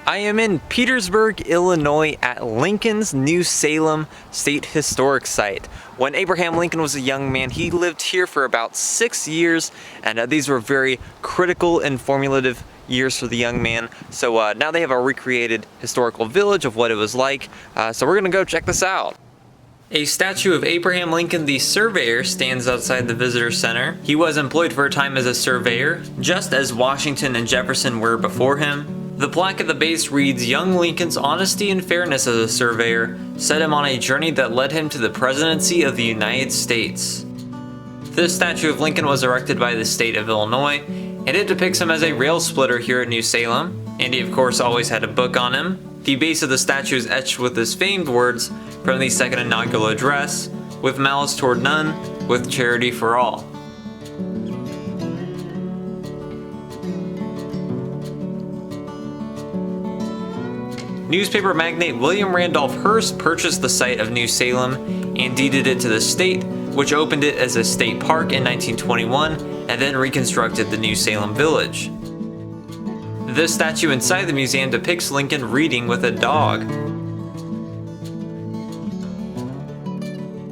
I am in Petersburg, Illinois at Lincoln's New Salem State Historic Site. When Abraham Lincoln was a young man, he lived here for about 6 years, and these were very critical and formative years for the young man. So now they have a recreated historical village of what it was like. So we're gonna go check this out. A statue of Abraham Lincoln, the surveyor, stands outside the visitor center. He was employed for a time as a surveyor, just as Washington and Jefferson were before him. The plaque at the base reads, "Young Lincoln's honesty and fairness as a surveyor set him on a journey that led him to the presidency of the United States." This statue of Lincoln was erected by the state of Illinois, and it depicts him as a rail splitter here at New Salem, and he of course always had a book on him. The base of the statue is etched with his famed words from the second inaugural address, "With malice toward none, with charity for all." Newspaper magnate William Randolph Hearst purchased the site of New Salem and deeded it to the state, which opened it as a state park in 1921 and then reconstructed the New Salem Village. This statue inside the museum depicts Lincoln reading with a dog.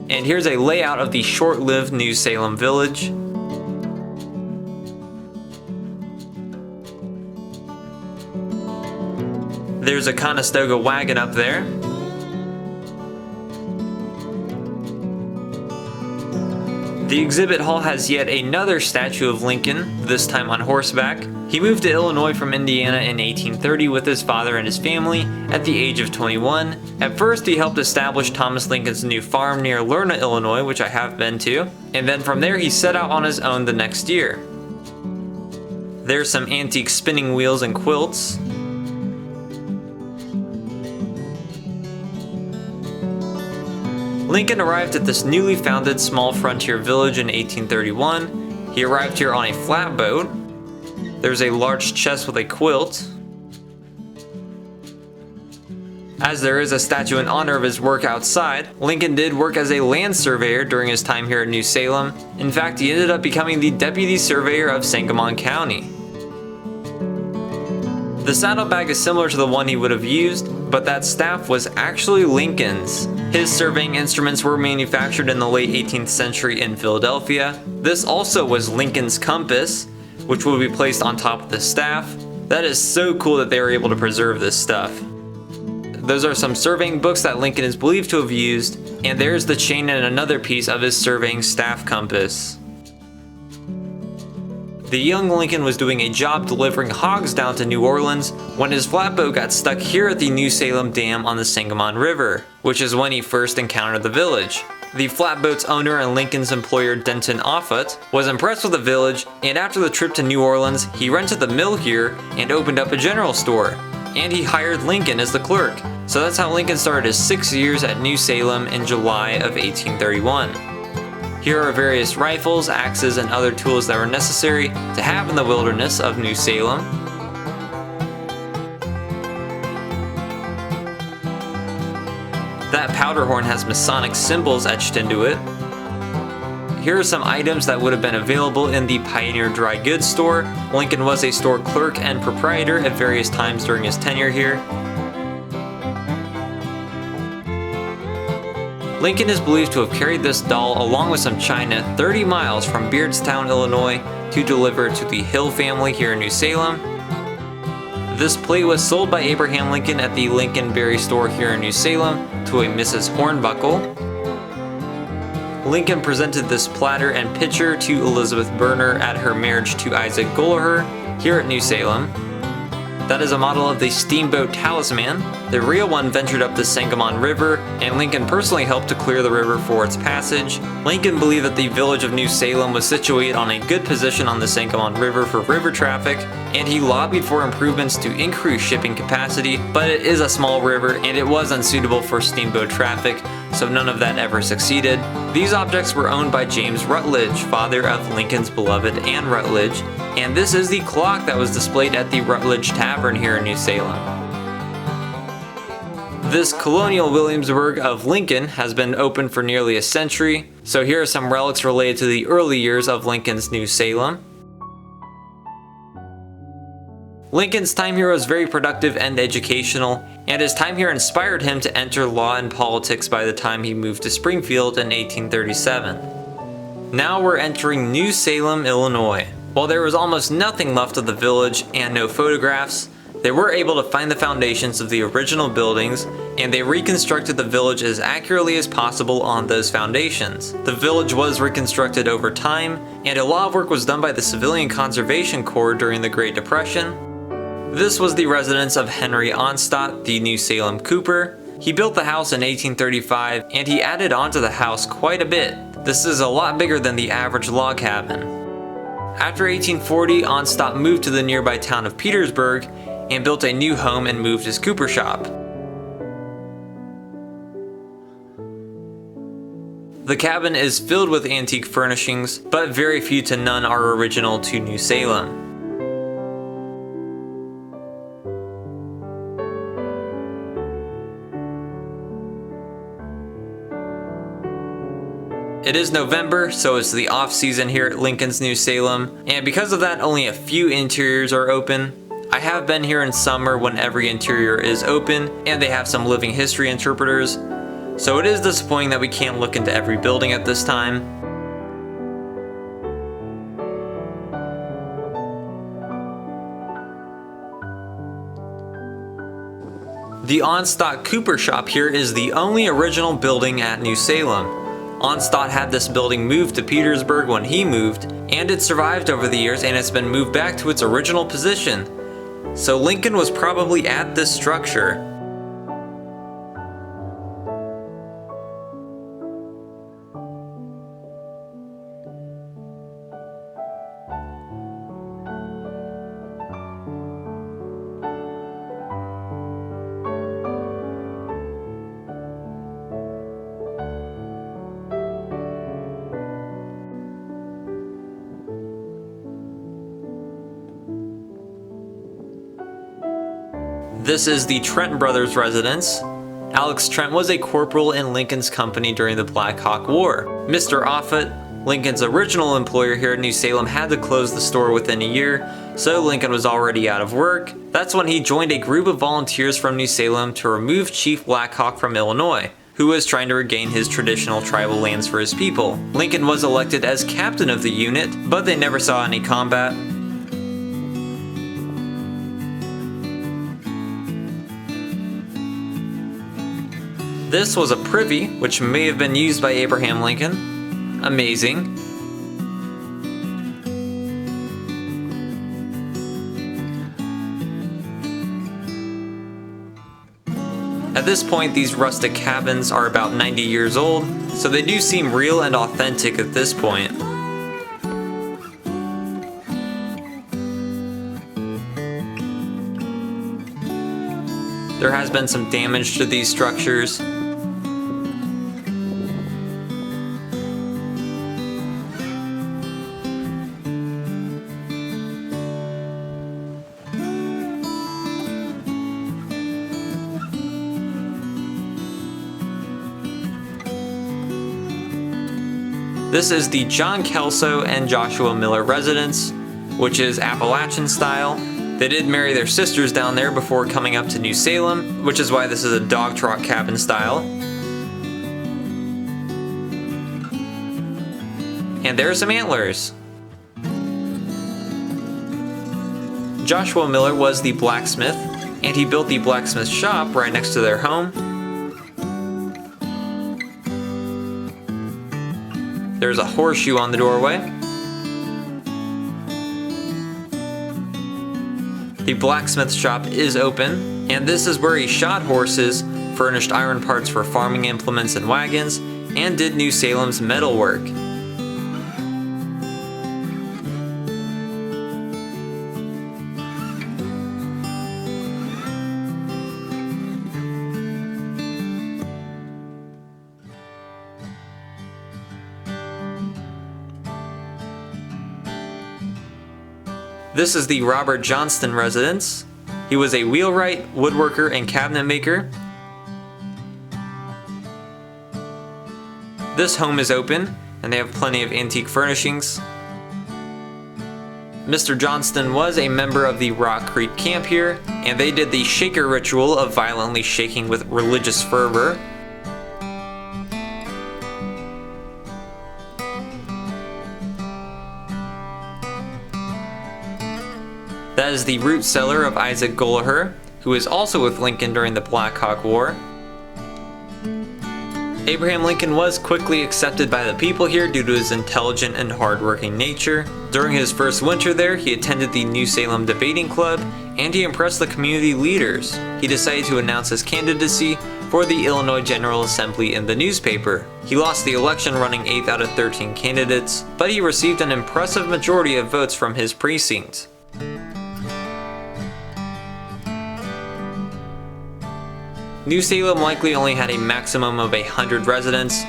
And here's a layout of the short-lived New Salem Village. There's a Conestoga wagon up there. The exhibit hall has yet another statue of Lincoln, this time on horseback. He moved to Illinois from Indiana in 1830 with his father and his family at the age of 21. At first, he helped establish Thomas Lincoln's new farm near Lerna, Illinois, which I have been to, and then from there he set out on his own the next year. There's some antique spinning wheels and quilts. Lincoln arrived at this newly founded small frontier village in 1831. He arrived here on a flatboat. There's a large chest with a quilt. As there is a statue in honor of his work outside, Lincoln did work as a land surveyor during his time here at New Salem. In fact, he ended up becoming the deputy surveyor of Sangamon County. The saddlebag is similar to the one he would have used, but that staff was actually Lincoln's. His surveying instruments were manufactured in the late 18th century in Philadelphia. This also was Lincoln's compass, which will be placed on top of the staff. That is so cool that they were able to preserve this stuff. Those are some surveying books that Lincoln is believed to have used, and there's the chain and another piece of his surveying staff compass. The young Lincoln was doing a job delivering hogs down to New Orleans when his flatboat got stuck here at the New Salem Dam on the Sangamon River, which is when he first encountered the village. The flatboat's owner and Lincoln's employer, Denton Offutt, was impressed with the village, and after the trip to New Orleans, he rented the mill here and opened up a general store. And he hired Lincoln as the clerk. So that's how Lincoln started his 6 years at New Salem in July of 1831. Here are various rifles, axes, and other tools that were necessary to have in the wilderness of New Salem. That powder horn has Masonic symbols etched into it. Here are some items that would have been available in the Pioneer Dry Goods store. Lincoln was a store clerk and proprietor at various times during his tenure here. Lincoln is believed to have carried this doll along with some china 30 miles from Beardstown, Illinois to deliver it to the Hill family here in New Salem. This plate was sold by Abraham Lincoln at the Lincoln Berry store here in New Salem to a Mrs. Hornbuckle. Lincoln presented this platter and pitcher to Elizabeth Burner at her marriage to Isaac Gollaher here at New Salem. That is a model of the steamboat Talisman. The real one ventured up the Sangamon River, and Lincoln personally helped to clear the river for its passage. Lincoln believed that the village of New Salem was situated on a good position on the Sangamon River for river traffic, and he lobbied for improvements to increase shipping capacity, but it is a small river and it was unsuitable for steamboat traffic, so none of that ever succeeded. These objects were owned by James Rutledge, father of Lincoln's beloved Ann Rutledge, and this is the clock that was displayed at the Rutledge Tavern here in New Salem. This colonial Williamsburg of Lincoln has been open for nearly a century, so here are some relics related to the early years of Lincoln's New Salem. Lincoln's time here was very productive and educational, and his time here inspired him to enter law and politics by the time he moved to Springfield in 1837. Now we're entering New Salem, Illinois. While there was almost nothing left of the village and no photographs, they were able to find the foundations of the original buildings, and they reconstructed the village as accurately as possible on those foundations. The village was reconstructed over time, and a lot of work was done by the Civilian Conservation Corps during the Great Depression. This was the residence of Henry Onstott, the New Salem Cooper. He built the house in 1835, and he added onto the house quite a bit. This is a lot bigger than the average log cabin. After 1840, Onstott moved to the nearby town of Petersburg and built a new home and moved his cooper shop. The cabin is filled with antique furnishings, but very few to none are original to New Salem. It is November, so it's the off season here at Lincoln's New Salem, and because of that only a few interiors are open. I have been here in summer when every interior is open and they have some living history interpreters, so it is disappointing that we can't look into every building at this time. The Onstott Cooper shop here is the only original building at New Salem. Onstott had this building moved to Petersburg when he moved, and it survived over the years and it's been moved back to its original position. So Lincoln was probably at this structure. This is the Trent brothers' residence. Alex Trent was a corporal in Lincoln's company during the Black Hawk War. Mr. Offutt, Lincoln's original employer here at New Salem, had to close the store within a year, so Lincoln was already out of work. That's when he joined a group of volunteers from New Salem to remove Chief Black Hawk from Illinois, who was trying to regain his traditional tribal lands for his people. Lincoln was elected as captain of the unit, but they never saw any combat. This was a privy, which may have been used by Abraham Lincoln. Amazing. At this point, these rustic cabins are about 90 years old, so they do seem real and authentic at this point. There has been some damage to these structures. This is the John Kelso and Joshua Miller residence, which is Appalachian style. They did marry their sisters down there before coming up to New Salem, which is why this is a dog trot cabin style. And there are some antlers. Joshua Miller was the blacksmith, and he built the blacksmith shop right next to their home. There's a horseshoe on the doorway. The blacksmith shop is open, and this is where he shod horses, furnished iron parts for farming implements and wagons, and did New Salem's metal work. This is the Robert Johnston residence. He was a wheelwright, woodworker, and cabinet maker. This home is open, and they have plenty of antique furnishings. Mr. Johnston was a member of the Rock Creek camp here, and they did the shaker ritual of violently shaking with religious fervor. That is the root cellar of Isaac Gollaher, who was also with Lincoln during the Black Hawk War. Abraham Lincoln was quickly accepted by the people here due to his intelligent and hardworking nature. During his first winter there, he attended the New Salem Debating Club, and he impressed the community leaders. He decided to announce his candidacy for the Illinois General Assembly in the newspaper. He lost the election running 8th out of 13 candidates, but he received an impressive majority of votes from his precinct. New Salem likely only had a maximum of 100 residents,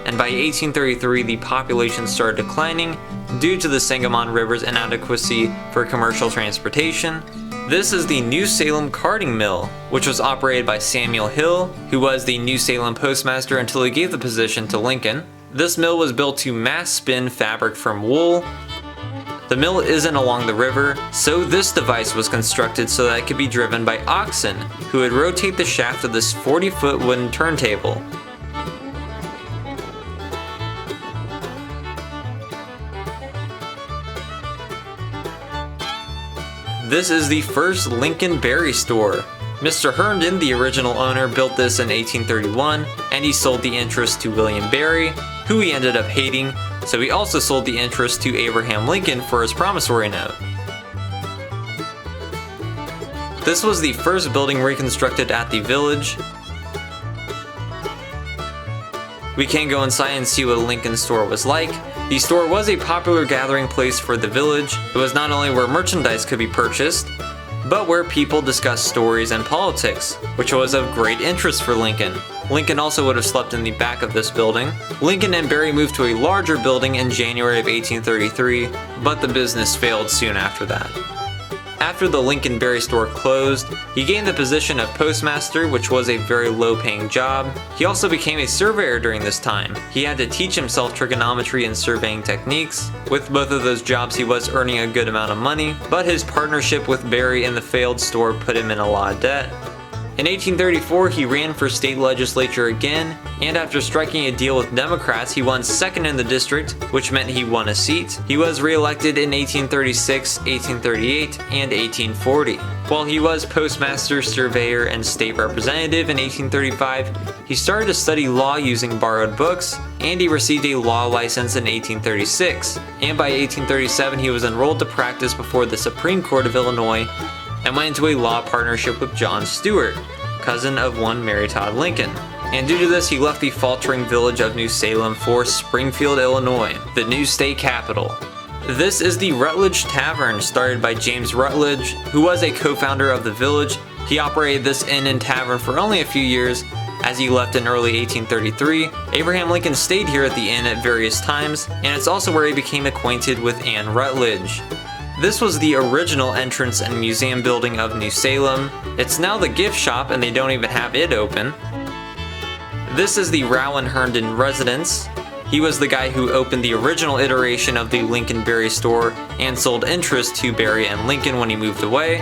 and by 1833 the population started declining due to the Sangamon River's inadequacy for commercial transportation. This is the New Salem Carding Mill, which was operated by Samuel Hill, who was the New Salem postmaster until he gave the position to Lincoln. This mill was built to mass spin fabric from wool. The mill isn't along the river, so this device was constructed so that it could be driven by oxen, who would rotate the shaft of this 40-foot wooden turntable. This is the first Lincoln Berry store. Mr. Herndon, the original owner, built this in 1831, and he sold the interest to William Berry, who he ended up hating, so he also sold the interest to Abraham Lincoln for his promissory note. This was the first building reconstructed at the village. We can go inside and see what Lincoln's store was like. The store was a popular gathering place for the village. It was not only where merchandise could be purchased, but where people discussed stories and politics, which was of great interest for Lincoln. Lincoln also would have slept in the back of this building. Lincoln and Berry moved to a larger building in January of 1833, but the business failed soon after that. After the Lincoln Berry store closed, he gained the position of postmaster, which was a very low-paying job. He also became a surveyor during this time. He had to teach himself trigonometry and surveying techniques. With both of those jobs, he was earning a good amount of money, but his partnership with Berry in the failed store put him in a lot of debt. In 1834, he ran for state legislature again, and after striking a deal with Democrats, he won second in the district, which meant he won a seat. He was re-elected in 1836, 1838, and 1840. While he was postmaster, surveyor, and state representative in 1835, he started to study law using borrowed books, and he received a law license in 1836. And by 1837, he was enrolled to practice before the Supreme Court of Illinois, and went into a law partnership with John Stewart, cousin of one Mary Todd Lincoln. And due to this, he left the faltering village of New Salem for Springfield, Illinois, the new state capital. This is the Rutledge Tavern, started by James Rutledge, who was a co-founder of the village. He operated this inn and tavern for only a few years, as he left in early 1833. Abraham Lincoln stayed here at the inn at various times, and it's also where he became acquainted with Ann Rutledge. This was the original entrance and museum building of New Salem. It's now the gift shop and they don't even have it open. This is the Rowan Herndon residence. He was the guy who opened the original iteration of the Lincoln Berry store and sold interest to Berry and Lincoln when he moved away.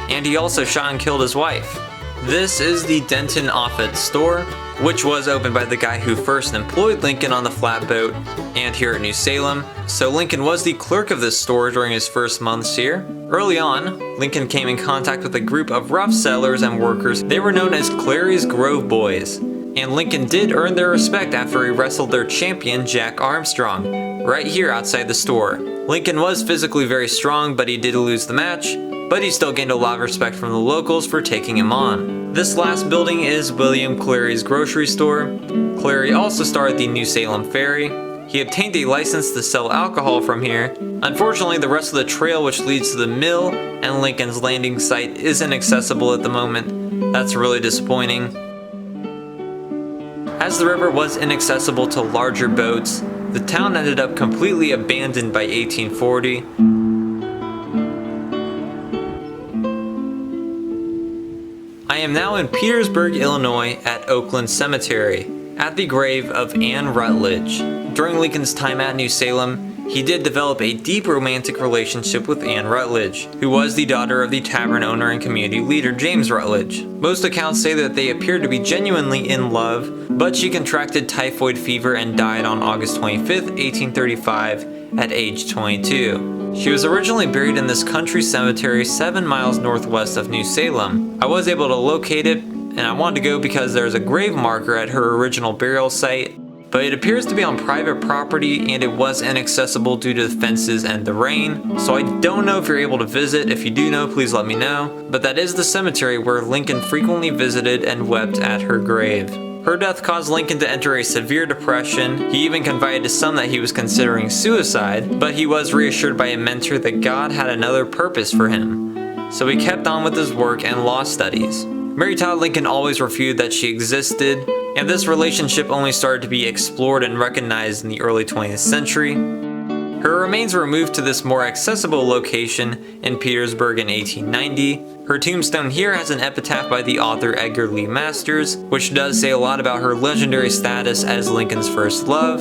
And he also shot and killed his wife. This is the Denton Offutt store, which was opened by the guy who first employed Lincoln on the flatboat and here at New Salem. So Lincoln was the clerk of this store during his first months here. Early on, Lincoln came in contact with a group of rough settlers and workers. They were known as Clary's Grove Boys, and Lincoln did earn their respect after he wrestled their champion Jack Armstrong right here outside the store. Lincoln was physically very strong, but he did lose the match, but he still gained a lot of respect from the locals for taking him on. This last building is William Clary's grocery store. Clary also started the New Salem Ferry. He obtained a license to sell alcohol from here. Unfortunately, the rest of the trail which leads to the mill and Lincoln's Landing site isn't accessible at the moment. That's really disappointing. As the river was inaccessible to larger boats, the town ended up completely abandoned by 1840. I am now in Petersburg, Illinois at Oakland Cemetery, at the grave of Ann Rutledge. During Lincoln's time at New Salem, he did develop a deep romantic relationship with Ann Rutledge, who was the daughter of the tavern owner and community leader James Rutledge. Most accounts say that they appeared to be genuinely in love, but she contracted typhoid fever and died on August 25th, 1835 at age 22. She was originally buried in this country cemetery 7 miles northwest of New Salem. I was able to locate it, and I wanted to go because there's a grave marker at her original burial site, but it appears to be on private property and it was inaccessible due to the fences and the rain, so I don't know if you're able to visit. If you do know, please let me know. But that is the cemetery where Lincoln frequently visited and wept at her grave. Her death caused Lincoln to enter a severe depression. He even confided to some that he was considering suicide, but he was reassured by a mentor that God had another purpose for him. So he kept on with his work and law studies. Mary Todd Lincoln always refuted that she existed, and this relationship only started to be explored and recognized in the early 20th century. Her remains were moved to this more accessible location in Petersburg in 1890. Her tombstone here has an epitaph by the author Edgar Lee Masters, which does say a lot about her legendary status as Lincoln's first love.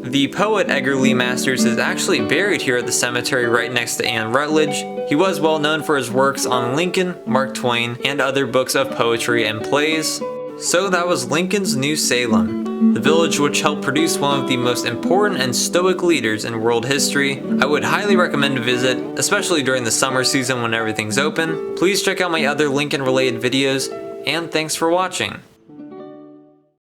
The poet Edgar Lee Masters is actually buried here at the cemetery right next to Ann Rutledge. He was well known for his works on Lincoln, Mark Twain, and other books of poetry and plays. So that was Lincoln's New Salem, the village which helped produce one of the most important and stoic leaders in world history. I would highly recommend to visit, especially during the summer season when everything's open. Please check out my other Lincoln related videos, and thanks for watching.